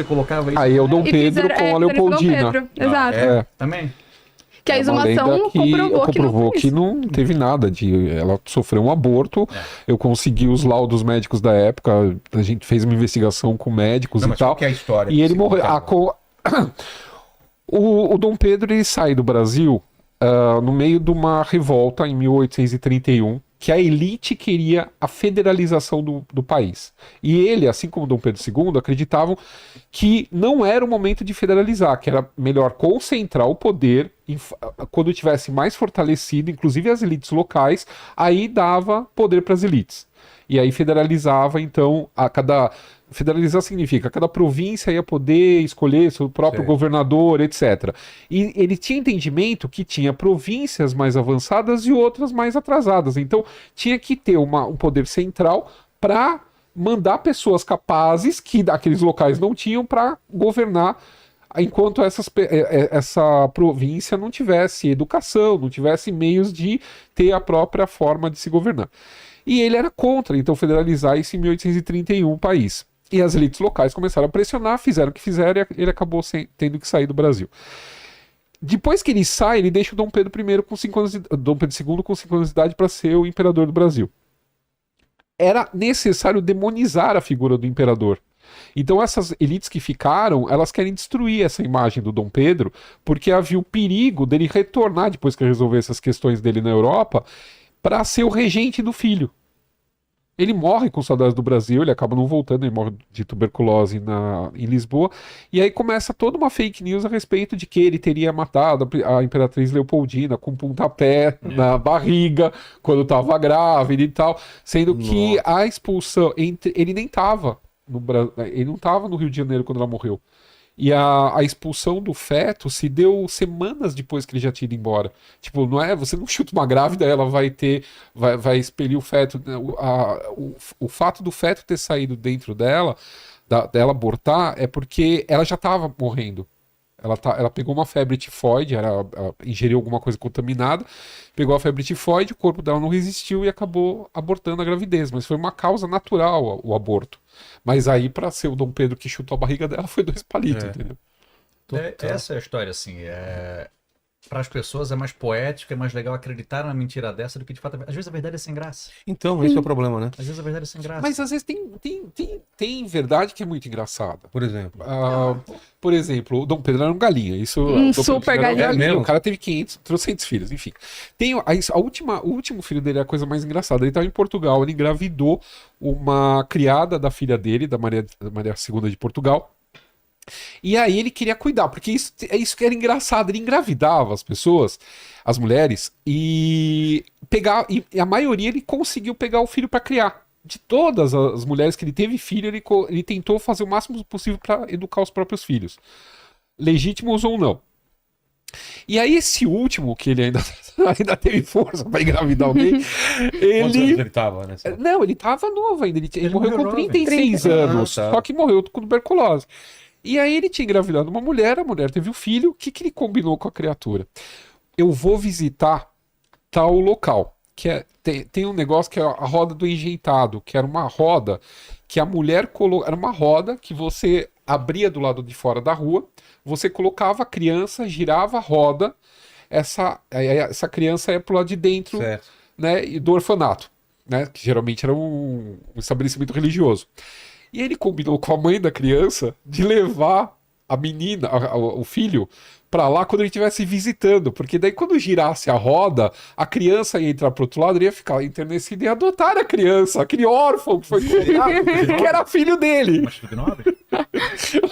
Você colocava isso. Aí é o Dom E Pedro fizeram- com a fizeram isso com Dom Leopoldina. Pedro, exato. É. Também. Que a É uma exumação lenda que comprovou que não foi isso. teve nada de... Ela sofreu um aborto, eu consegui os laudos médicos da época, a gente fez uma investigação com médicos Não, e mas tal. qual que é a história E que ele se morreu. contava? O Dom Pedro ele sai do Brasil no meio de uma revolta em 1831, que a elite queria a federalização do país. E ele, assim como Dom Pedro II, acreditavam que não era o momento de federalizar, que era melhor concentrar o poder quando tivesse mais fortalecido, inclusive as elites locais, aí dava poder para as elites. E aí federalizava, então, federalizar significa cada província ia poder escolher seu próprio governador, etc. E ele tinha entendimento que tinha províncias mais avançadas e outras mais atrasadas. Então tinha que ter um poder central para mandar pessoas capazes, que daqueles locais não tinham, para governar, enquanto essa província não tivesse educação, não tivesse meios de ter a própria forma de se governar. E ele era contra, então, federalizar isso em 1831 o país. E as elites locais começaram a pressionar, fizeram o que fizeram e ele acabou tendo que sair do Brasil. Depois que ele sai, ele deixa o Dom Pedro I com 5 anos Dom Pedro II com 5 anos de idade para ser o imperador do Brasil. Era necessário demonizar a figura do imperador. Então essas elites que ficaram, elas querem destruir essa imagem do Dom Pedro, porque havia o perigo dele retornar, depois que resolver essas questões dele na Europa, para ser o regente do filho. Ele morre com saudades do Brasil, ele acaba não voltando, ele morre de tuberculose em Lisboa, e aí começa toda uma fake news a respeito de que ele teria matado a Imperatriz Leopoldina com um pontapé na barriga, quando estava grávida e tal, sendo que a expulsão, ele nem estava ele não estava no Rio de Janeiro quando ela morreu. E a expulsão do feto se deu semanas depois que ele já tinha ido embora. Tipo, não é, você não chuta uma grávida, ela vai expelir o feto. O fato do feto ter saído dentro dela abortar, é porque ela já estava morrendo. Ela pegou uma febre tifoide, ela ingeriu alguma coisa contaminada, pegou a febre tifoide, o corpo dela não resistiu e acabou abortando a gravidez. Mas foi uma causa natural o aborto. Mas aí, para ser o Dom Pedro que chutou a barriga dela, foi 2 palitos, entendeu? Essa é a história, assim. Para as pessoas é mais poético, é mais legal acreditar numa mentira dessa do que de fato. Às vezes a verdade é sem graça. Então, esse é o problema, né? Às vezes a verdade é sem graça. Mas às vezes tem verdade que é muito engraçada. Por exemplo. Por exemplo, o Dom Pedro era um galinha. Isso, Dom super Pedro era um galinha. Mesmo? O cara teve 300 filhos, enfim. O último filho dele é a coisa mais engraçada. Ele estava em Portugal, ele engravidou uma criada da filha dele, da Maria II de Portugal. E aí ele queria cuidar, porque isso que era engraçado. Ele engravidava as pessoas, as mulheres, e a maioria ele conseguiu pegar o filho para criar. De todas as mulheres que ele teve filho, ele tentou fazer o máximo possível para educar os próprios filhos, legítimos ou não. E aí esse último, que ele ainda teve força para engravidar alguém, Quantos anos ele tava, né? Não, ele tava novo ainda, ele morreu com jovem. 36 anos, tá. só que morreu com tuberculose. E aí ele tinha engravidado uma mulher, a mulher teve o filho, o que ele combinou com a criatura? Eu vou visitar tal local, que tem um negócio que é a roda do enjeitado, que era uma roda que a mulher era uma roda que você abria do lado de fora da rua, você colocava a criança, girava a roda, essa criança ia pro lado de dentro, né, do orfanato, né, que geralmente era um estabelecimento religioso. E ele combinou com a mãe da criança de levar a menina, o filho, pra lá quando ele estivesse visitando, porque daí quando girasse a roda, a criança ia entrar pro outro lado, ele ia ficar enternecido e ia adotar a criança, aquele órfão que foi colocado, que era filho dele.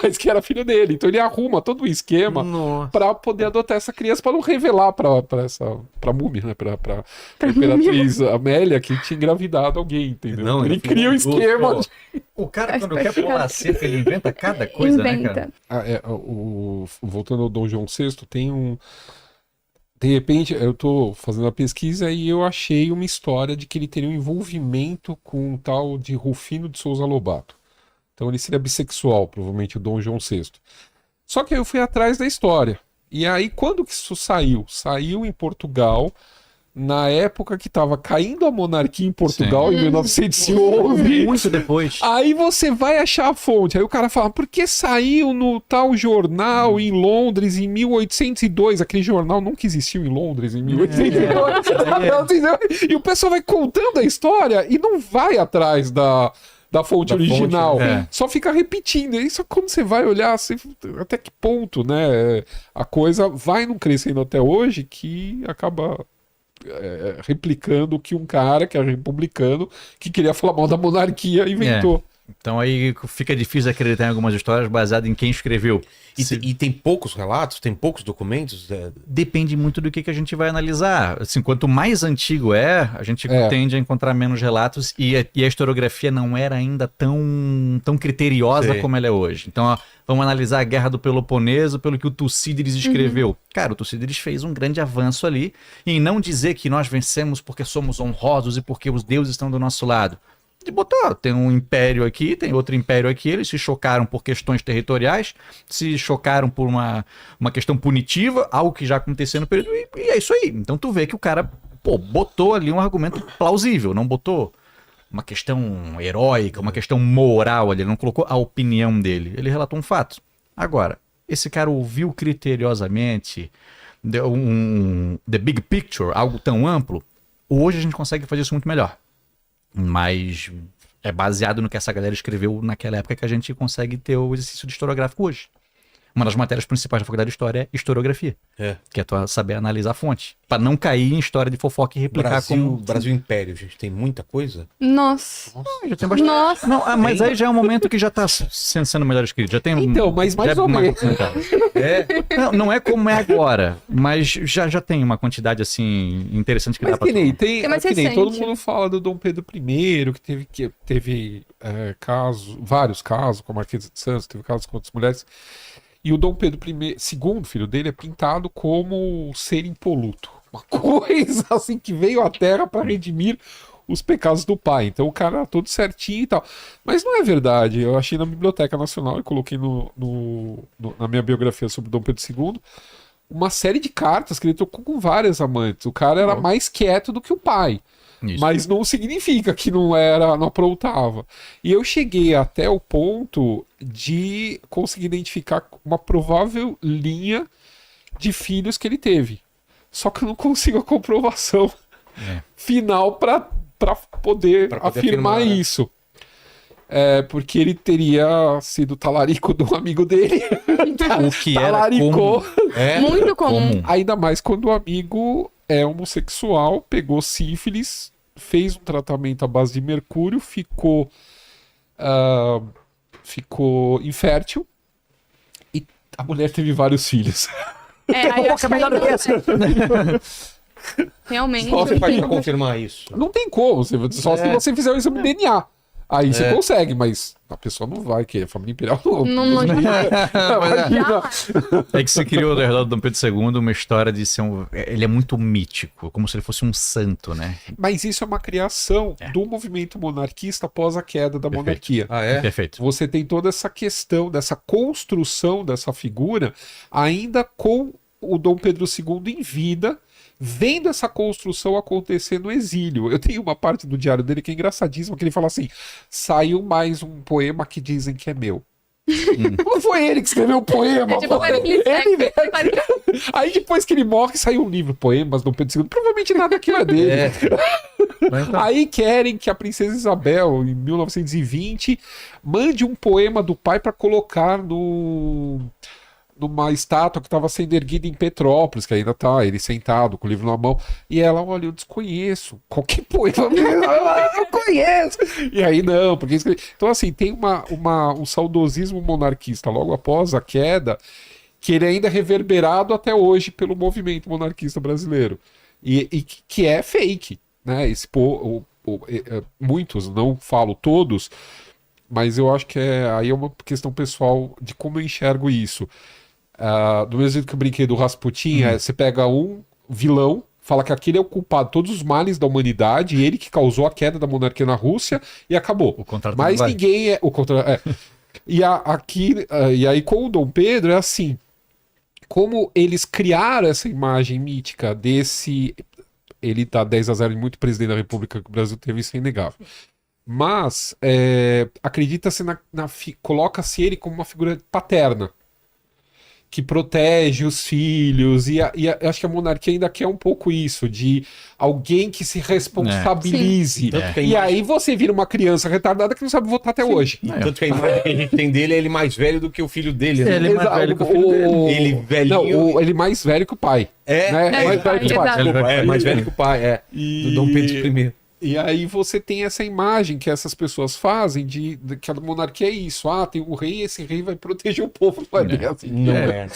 Mas que era filho dele. Então ele arruma todo o esquema pra poder adotar essa criança, pra não revelar pra múmia, né, pra Imperatriz Amélia que tinha engravidado alguém, entendeu? Não, ele cria o esquema. O cara, quando quer pular cerca, ele inventa cada coisa, né, cara? Voltando ao Dom João VI, tem um... De repente, eu tô fazendo a pesquisa e eu achei uma história de que ele teria um envolvimento com um tal de Rufino de Souza Lobato. Então ele seria bissexual, provavelmente, o Dom João VI. Só que aí eu fui atrás da história. E aí, quando que isso saiu? Saiu em Portugal, na época que estava caindo a monarquia em Portugal, em 1911. Muito depois. Aí você vai achar a fonte. Aí o cara fala, porque saiu no tal jornal em Londres em 1802. Aquele jornal nunca existiu em Londres em 1802. E o pessoal vai contando a história e não vai atrás da fonte original. Só fica repetindo. Isso quando você vai olhar até que ponto, né? A coisa vai não crescendo até hoje que acaba replicando o que um cara que era republicano, que queria falar mal da monarquia, inventou. Então aí fica difícil acreditar em algumas histórias baseadas em quem escreveu. E tem poucos relatos, tem poucos documentos? Depende muito do que a gente vai analisar. Assim, quanto mais antigo a gente tende a encontrar menos relatos e a historiografia não era ainda tão criteriosa como ela é hoje. Então, ó, vamos analisar a Guerra do Peloponeso pelo que o Tucídides escreveu. Cara, o Tucídides fez um grande avanço ali em não dizer que nós vencemos porque somos honrosos e porque os deuses estão do nosso lado. De botar, tem um império aqui, tem outro império aqui, eles se chocaram por questões territoriais, se chocaram por uma questão punitiva, algo que já aconteceu no período, e é isso aí. Então tu vê que o cara, botou ali um argumento plausível, não botou uma questão heróica, uma questão moral ali, ele não colocou a opinião dele, ele relatou um fato. Agora, esse cara ouviu criteriosamente the big picture, algo tão amplo, hoje a gente consegue fazer isso muito melhor. Mas é baseado no que essa galera escreveu naquela época que a gente consegue ter o exercício de historiográfico hoje. Uma das matérias principais da faculdade de história é historiografia. Que é tu saber analisar a fonte. Pra não cair em história de fofoca e replicar Brasil Império, gente, tem muita coisa? Nossa. Já tem bastante. Nossa. Não, mas aí já é um momento que já tá sendo melhor escrito. Já tem Então, mas mais ou menos. Não é como é agora, mas já tem uma quantidade assim interessante que dá pra que nem, Tem mais que nem recente. todo mundo fala do Dom Pedro I, que teve vários casos com a Marquesa de Santos, teve casos com outras mulheres. E o Dom Pedro II, filho dele, é pintado como ser impoluto. Uma coisa assim que veio à Terra para redimir os pecados do pai. Então o cara era todo certinho e tal. Mas não é verdade. Eu achei na Biblioteca Nacional e coloquei na minha biografia sobre Dom Pedro II uma série de cartas que ele trocou com várias amantes. O cara era mais quieto do que o pai. Isso. Mas não significa que não aprontava. E eu cheguei até o ponto de conseguir identificar uma provável linha de filhos que ele teve. Só que eu não consigo a comprovação final para poder afirmar isso. Porque ele teria sido talarico do amigo dele. O que era comum. Muito comum. Ainda mais quando o amigo é homossexual, pegou sífilis, fez um tratamento à base de mercúrio, ficou infértil e a mulher teve vários filhos. Aí eu acho que melhor do que essa. realmente. Qual você faz pra confirmar isso? Não tem como, só se você fizer o exame de DNA. Aí você consegue, mas a pessoa não vai, que a família imperial não. É que se criou ao redor do Dom Pedro II uma história de ser ele é muito mítico, como se ele fosse um santo, né? Mas isso é uma criação do movimento monarquista após a queda da monarquia. Ah, é? Perfeito. Você tem toda essa questão dessa construção dessa figura ainda com o Dom Pedro II em vida, vendo essa construção acontecer no exílio. Eu tenho uma parte do diário dele que é engraçadíssima, que ele fala assim: saiu mais um poema que dizem que é meu. Não foi ele que escreveu o poema. Aí depois que ele morre, saiu um livro, Poemas, Dom Pedro II. Provavelmente nada aquilo é dele. Aí querem que a princesa Isabel, em 1920, mande um poema do pai para colocar numa estátua que estava sendo erguida em Petrópolis, que ainda tá ele sentado com o livro na mão, e ela, olha, eu desconheço qualquer poema, eu conheço, e aí não, porque então assim, tem um saudosismo monarquista logo após a queda, que ele ainda é reverberado até hoje pelo movimento monarquista brasileiro, e que é fake, né, muitos, não falo todos, mas eu acho que aí é uma questão pessoal de como eu enxergo isso. Do mesmo jeito que eu brinquei do Rasputin, você pega um vilão, fala que aquele é o culpado de todos os males da humanidade, ele que causou a queda da monarquia na Rússia, e acabou. Mas ninguém é... E aí com o Dom Pedro é assim, como eles criaram essa imagem mítica desse ele tá 10-0 em muito presidente da República que o Brasil teve, isso é inegável. Mas acredita-se coloca-se ele como uma figura paterna, que protege os filhos, e eu acho que a monarquia ainda quer um pouco isso, de alguém que se responsabilize. E aí você vira uma criança retardada que não sabe votar até hoje. Tanto que a imagem que a gente tem dele é ele mais velho do que o filho dele. Né? Ele é mais velho que o filho dele. Ele velhinho. Não, ele mais velho que o pai. Mais velho que o pai. Exato. Mais velho que o pai, do Dom Pedro I. E aí você tem essa imagem que essas pessoas fazem de que a monarquia é isso. Tem o rei, esse rei vai proteger o povo. Não é.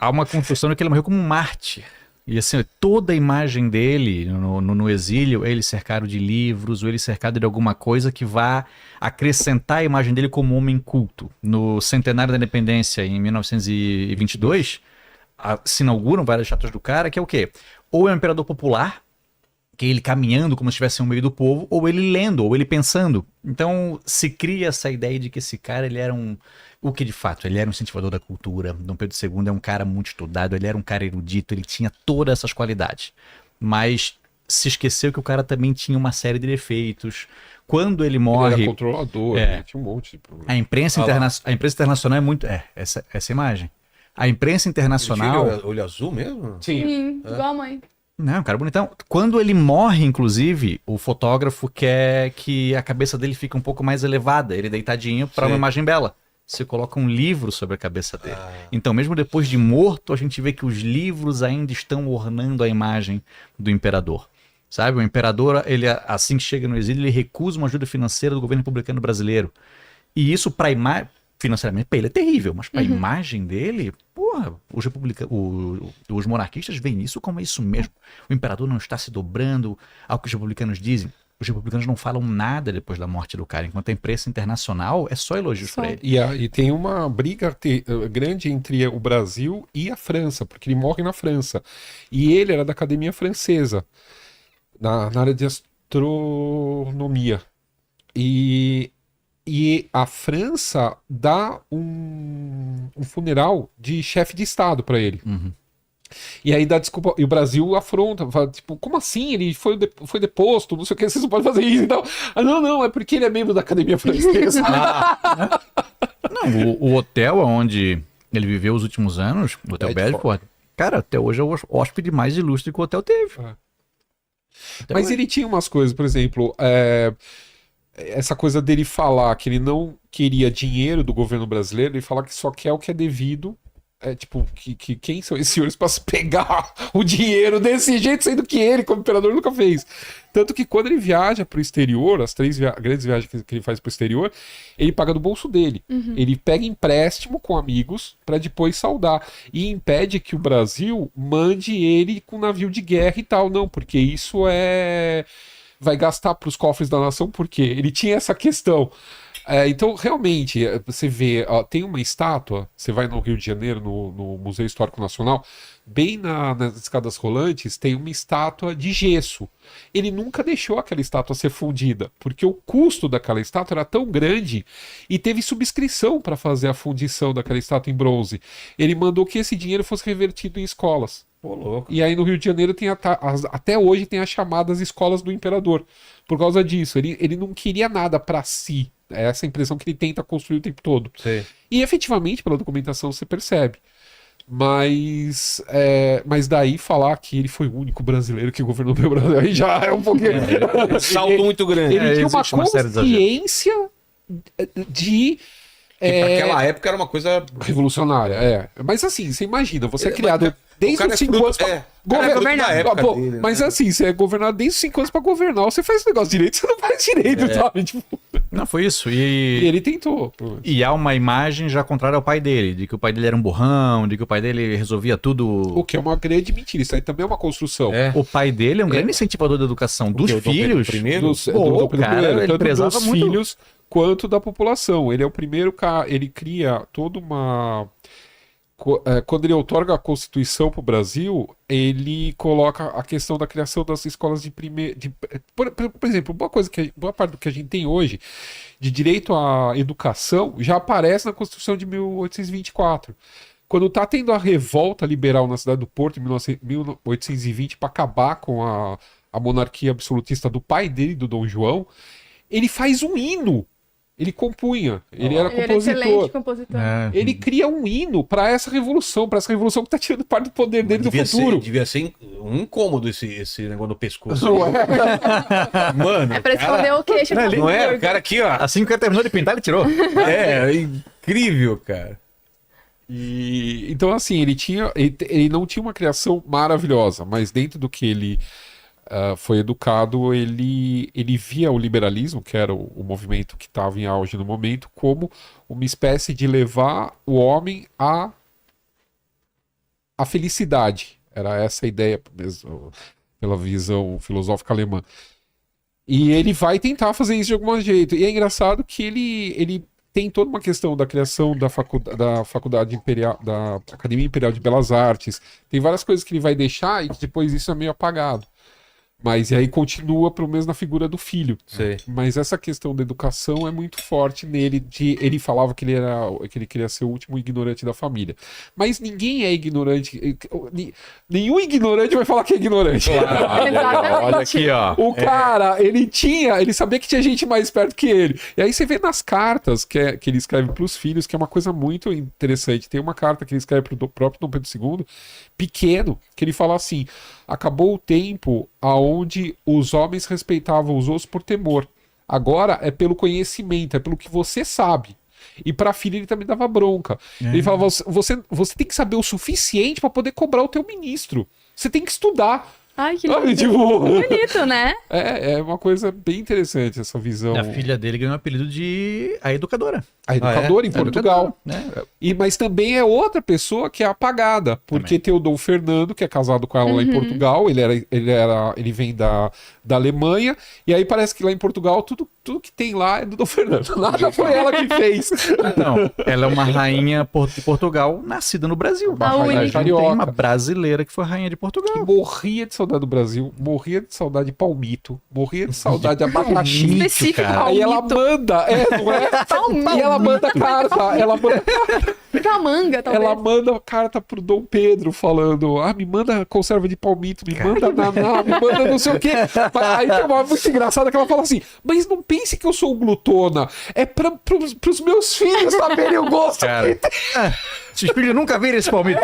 Há uma construção de que ele morreu como um mártir. E assim, toda a imagem dele no exílio, ele cercado de livros, ou ele cercado de alguma coisa que vá acrescentar a imagem dele como homem culto. No centenário da independência, em 1922, se inauguram várias estátuas do cara, que é o quê? Ou é um imperador popular, que é ele caminhando como se estivesse no meio do povo, ou ele lendo, ou ele pensando. Então se cria essa ideia de que esse cara, ele era o que de fato, ele era um incentivador da cultura. Dom Pedro II é um cara muito estudado, ele era um cara erudito, ele tinha todas essas qualidades. Mas se esqueceu que o cara também tinha uma série de defeitos. Quando ele morre... Ele era controlador, tinha um monte de problema. A imprensa internacional é muito... essa imagem. A imprensa internacional... Ele olho azul mesmo? Sim, igual a mãe. Não, cara, bonitão. Quando ele morre, inclusive, o fotógrafo quer que a cabeça dele fique um pouco mais elevada, ele deitadinho, para uma imagem bela. Você coloca um livro sobre a cabeça dele. Então, mesmo depois de morto, a gente vê que os livros ainda estão ornando a imagem do imperador. Sabe? O imperador, ele assim que chega no exílio, ele recusa uma ajuda financeira do governo republicano brasileiro. E isso, para imagem... financeiramente, para ele é terrível, mas para a imagem dele, porra, os monarquistas veem isso como é isso mesmo. O imperador não está se dobrando ao que os republicanos dizem. Os republicanos não falam nada depois da morte do cara, enquanto a imprensa internacional é só elogios para ele. E tem uma briga grande entre o Brasil e a França, porque ele morre na França. E ele era da Academia Francesa, na área de astronomia. E a França dá um funeral de chefe de Estado para ele. E aí dá desculpa. E o Brasil afronta, fala, tipo, como assim? Ele foi deposto, não sei o que, vocês não podem fazer isso e tal. Não, é porque ele é membro da Academia Francesa. Não, o hotel onde ele viveu os últimos anos, o Hotel Bedford, cara, até hoje é o hóspede mais ilustre que o hotel teve. Mas ele tinha umas coisas, por exemplo, essa coisa dele falar que ele não queria dinheiro do governo brasileiro, ele fala que só quer o que é devido. Tipo, que quem são esses senhores para pegar o dinheiro desse jeito, sendo que ele, como imperador, nunca fez. Tanto que quando ele viaja para o exterior, as 3 grandes viagens que ele faz para o exterior, ele paga do bolso dele. Ele pega empréstimo com amigos para depois saldar. E impede que o Brasil mande ele com navio de guerra e tal. Não, porque isso vai gastar para os cofres da nação, porque ele tinha essa questão. Então, realmente, você vê, tem uma estátua, você vai no Rio de Janeiro, no Museu Histórico Nacional, bem nas escadas rolantes, tem uma estátua de gesso. Ele nunca deixou aquela estátua ser fundida, porque o custo daquela estátua era tão grande e teve subscrição para fazer a fundição daquela estátua em bronze. Ele mandou que esse dinheiro fosse revertido em escolas. Pô, louco. E aí no Rio de Janeiro tem até hoje tem as chamadas escolas do imperador. Por causa disso, ele não queria nada para si. É essa impressão que ele tenta construir o tempo todo. Sim. E efetivamente, pela documentação, você percebe. Mas daí falar que ele foi o único brasileiro que governou o Brasil, aí já é um pouquinho... Salto muito grande. Ele tinha uma consciência de... Que pra aquela época era uma coisa revolucionária, Mas assim, você imagina, você é criado desde os 5 anos pra governar. Mas assim, você é governado desde os 5 anos pra governar, você faz o negócio direito, você não faz direito, sabe? Tipo... Não, foi isso. E ele tentou. E há uma imagem já contrária ao pai dele, de que o pai dele era um burrão, de que o pai dele resolvia tudo... O que é uma grande mentira, isso aí também é uma construção. O pai dele é um grande incentivador da educação dos filhos. Ele prezava dos muito... filhos quanto da população. Ele é o primeiro cara, ele cria toda uma... Quando ele outorga a Constituição para o Brasil, ele coloca a questão da criação das escolas de primeiro... Por exemplo, boa parte do que a gente tem hoje de direito à educação já aparece na Constituição de 1824. Quando tá tendo a revolta liberal na cidade do Porto, em 1820, para acabar com a monarquia absolutista do pai dele, do Dom João, ele faz um hino. Ele compunha, ele era compositor. Excelente compositor. Ele cria um hino para essa revolução que tá tirando parte do poder dele do futuro. Devia ser um incômodo esse negócio no pescoço. Não é? Mano, É pra esconder o queixo. não é? O cara aqui, ó. Assim que o cara terminou de pintar, ele tirou. É incrível, cara. Então, assim, ele não tinha uma criação maravilhosa, mas dentro do que ele foi educado, ele via o liberalismo, que era o movimento que estava em auge no momento, como uma espécie de levar o homem à felicidade. Era essa a ideia, mesmo, pela visão filosófica alemã. E ele vai tentar fazer isso de algum jeito. E é engraçado que ele tem toda uma questão da criação da faculdade imperial, da Academia Imperial de Belas Artes. Tem várias coisas que ele vai deixar e que depois isso é meio apagado. Mas e aí continua pelo menos na figura do filho. Sei. Mas essa questão da educação é muito forte nele. Ele falava que ele queria ser o último ignorante da família. Mas ninguém é ignorante. Nenhum ignorante vai falar que é ignorante. Olha aqui, ó. O cara, ele sabia que tinha gente mais perto que ele. E aí você vê nas cartas que ele escreve para os filhos, que é uma coisa muito interessante. Tem uma carta que ele escreve para o próprio Dom Pedro II, pequeno, que ele fala assim: acabou o tempo aonde os homens respeitavam os outros por temor. Agora é pelo conhecimento, é pelo que você sabe. E pra filha ele também dava bronca. Ele falava: você tem que saber o suficiente para poder cobrar o teu ministro. Você tem que estudar. Ai, que Sabe, lindo. tipo, Bonito, né? é uma coisa bem interessante essa visão. A filha dele ganhou o apelido de a educadora. A educadora em Portugal. Né? Mas também é outra pessoa que é apagada, porque tem o Dom Fernando, que é casado com ela lá em Portugal, ele vem da Alemanha, e aí parece que lá em Portugal tudo que tem lá é do Dom Fernando. Nada foi ela que fez. Não, ela é uma rainha de Portugal nascida no Brasil. A única. A gente tem uma brasileira que foi rainha de Portugal. Que morria de saudade do Brasil, morria de saudade de palmito, morria de saudade de abacaxi. Específico, Aí ela manda, não é? Palmito. E ela manda carta, Da manga, talvez. ela manda carta pro Dom Pedro falando: me manda conserva de palmito, me manda naná, me manda não sei o quê. Aí tem uma muito engraçada que ela fala assim: mas não pense que eu sou glutona, é pros meus filhos saberem o gosto. Cara, esses filhos nunca viram esse palmito.